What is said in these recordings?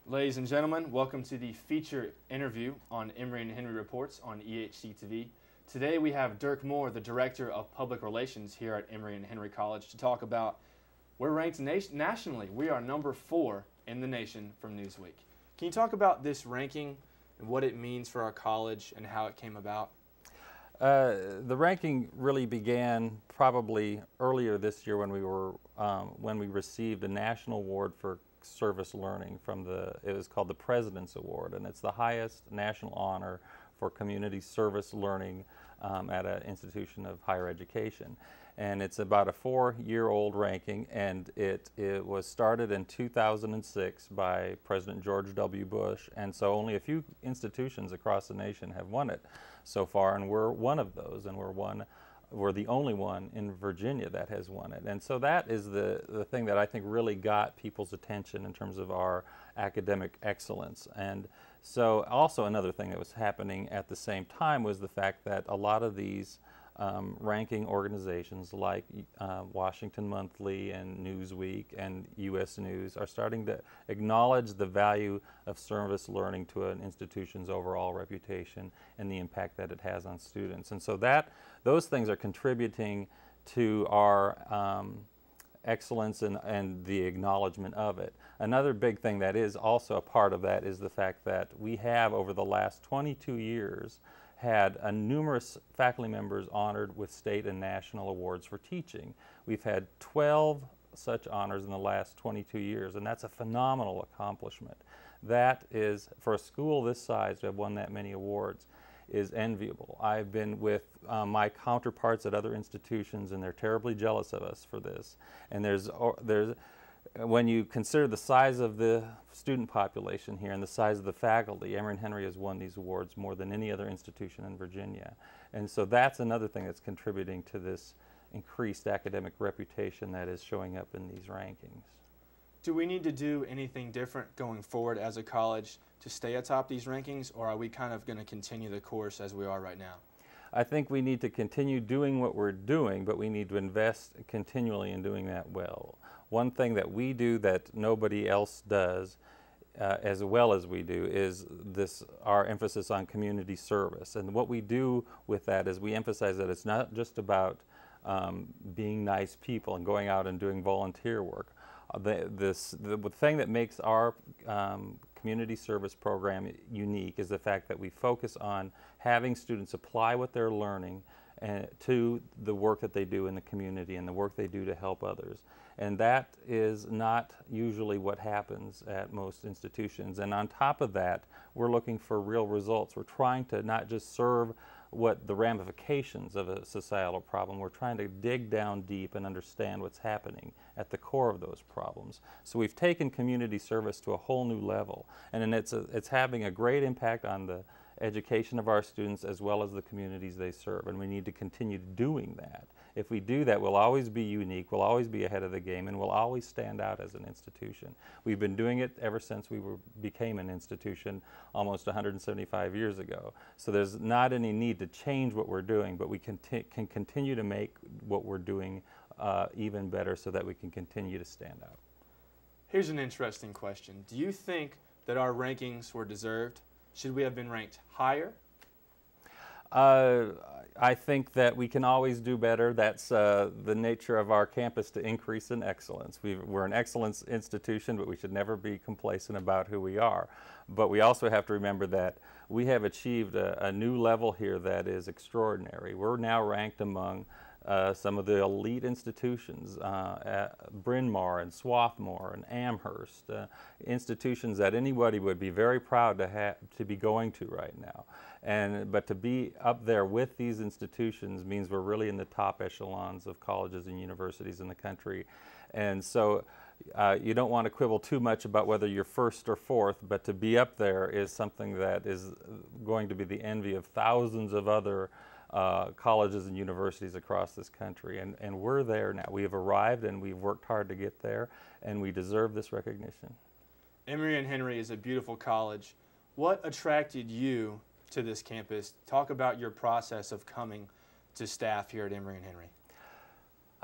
Ladies and gentlemen, welcome to the feature interview on Emory Henry Reports on EHC-TV. Today we have Dirk Moore, the Director of Public Relations here at Emory Henry College, to talk about we're ranked nationally. We are number 4 in the nation from Newsweek. Can you talk about this ranking and what it means for our college and how it came about? The ranking really began probably earlier this year when we received a national award for service learning from it was called the President's Award, and it's the highest national honor for community service learning at an institution of higher education. And it's about a 4-year-old ranking, and it was started in 2006 by President George W. Bush, and so only a few institutions across the nation have won it so far, and we're one of those, and we're the only one in Virginia that has won it. And so that is the thing that I think really got people's attention in terms of our academic excellence. And so also another thing that was happening at the same time was the fact that a lot of these ranking organizations like Washington Monthly and Newsweek and U.S. News are starting to acknowledge the value of service learning to an institution's overall reputation and the impact that it has on students. And so those things are contributing to our excellence and the acknowledgement of it. Another big thing that is also a part of that is the fact that we have, over the last 22 years, had numerous faculty members honored with state and national awards for teaching. We've had 12 such honors in the last 22 years, and that's a phenomenal accomplishment. That is, for a school this size to have won that many awards, is enviable. I've been with my counterparts at other institutions, and they're terribly jealous of us for this. And when you consider the size of the student population here and the size of the faculty, Emory Henry has won these awards more than any other institution in Virginia. And so that's another thing that's contributing to this increased academic reputation that is showing up in these rankings. Do we need to do anything different going forward as a college to stay atop these rankings, or are we kind of going to continue the course as we are right now? I think we need to continue doing what we're doing, but we need to invest continually in doing that well. One thing that we do that nobody else does as well as we do is our emphasis on community service. And what we do with that is we emphasize that it's not just about being nice people and going out and doing volunteer work. The thing that makes our community service program unique is the fact that we focus on having students apply what they're learning to the work that they do in the community and the work they do to help others. And that is not usually what happens at most institutions. And on top of that, we're looking for real results. We're trying to not just serve what the ramifications of a societal problem. We're trying to dig down deep and understand what's happening at the core of those problems. So we've taken community service to a whole new level, and it's having a great impact on the education of our students as well as the communities they serve, and we need to continue doing that. If we do that, we'll always be unique, we'll always be ahead of the game, and we'll always stand out as an institution. We've been doing it ever since we became an institution almost 175 years ago. So there's not any need to change what we're doing, but we can continue to make what we're doing even better so that we can continue to stand out. Here's an interesting question. Do you think that our rankings were deserved? Should we have been ranked higher? I think that we can always do better. That's the nature of our campus, to increase in excellence. We're an excellence institution, but we should never be complacent about who we are. But we also have to remember that we have achieved a new level here that is extraordinary. We're now ranked among some of the elite institutions, Bryn Mawr and Swarthmore and Amherst, institutions that anybody would be very proud to be going to right now. But to be up there with these institutions means we're really in the top echelons of colleges and universities in the country. And so you don't want to quibble too much about whether you're first or fourth, but to be up there is something that is going to be the envy of thousands of other colleges and universities across this country, and we're there now. We have arrived, and we've worked hard to get there, and we deserve this recognition. Emory Henry is a beautiful college. What attracted you to this campus? Talk about your process of coming to staff here at Emory Henry.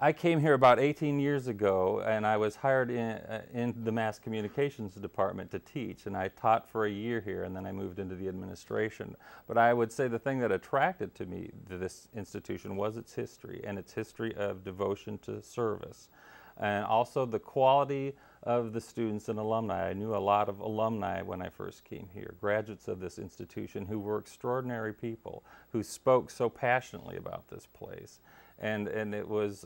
I came here about 18 years ago, and I was hired in the mass communications department to teach, and I taught for a year here, and then I moved into the administration. But I would say the thing that attracted to me to this institution was its history, and its history of devotion to service, and also the quality of the students and alumni. I knew a lot of alumni when I first came here, graduates of this institution who were extraordinary people, who spoke so passionately about this place. And it was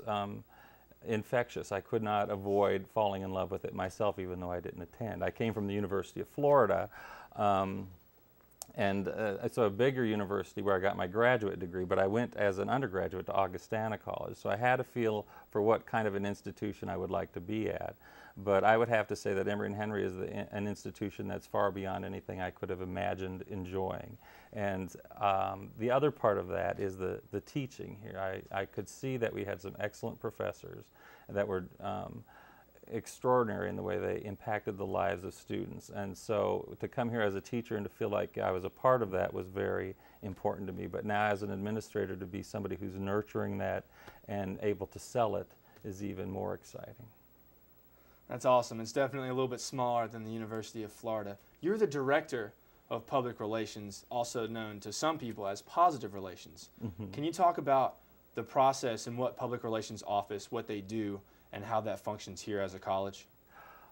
infectious. I could not avoid falling in love with it myself, even though I didn't attend. I came from the University of Florida, and it's a bigger university where I got my graduate degree, but I went as an undergraduate to Augustana College, so I had a feel for what kind of an institution I would like to be at. But I would have to say that Emory Henry is an institution that's far beyond anything I could have imagined enjoying. And the other part of that is the teaching here. I could see that we had some excellent professors that were extraordinary in the way they impacted the lives of students. And so to come here as a teacher and to feel like I was a part of that was very important to me. But now as an administrator, to be somebody who's nurturing that and able to sell it is even more exciting. That's awesome. It's definitely a little bit smaller than the University of Florida. You're the director of public relations, also known to some people as positive relations. Mm-hmm. Can you talk about the process and what public relations office, what they do, and how that functions here as a college?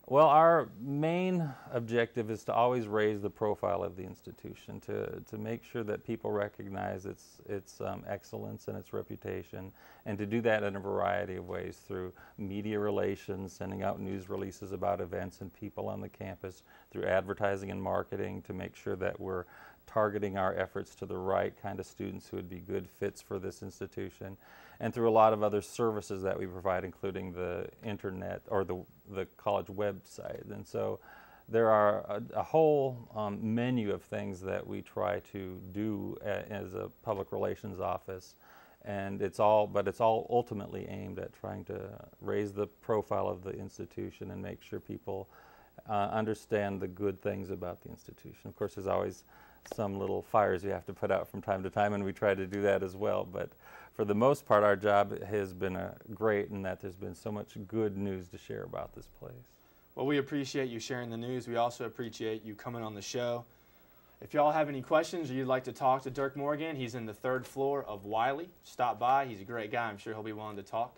Well, our main objective is to always raise the profile of the institution, to make sure that people recognize its excellence and its reputation, and to do that in a variety of ways through media relations, sending out news releases about events and people on the campus, through advertising and marketing to make sure that we're targeting our efforts to the right kind of students who would be good fits for this institution, and through a lot of other services that we provide, including the internet or the college website. And so there are a whole menu of things that we try to do as a public relations office, and it's all ultimately aimed at trying to raise the profile of the institution and make sure people understand the good things about the institution. Of course, there's always some little fires you have to put out from time to time, and we try to do that as well. But for the most part, our job has been great in that there's been so much good news to share about this place. Well, we appreciate you sharing the news. We also appreciate you coming on the show. If y'all have any questions or you'd like to talk to Dirk Moore again, he's in the 3rd floor of Wiley. Stop by. He's a great guy. I'm sure he'll be willing to talk.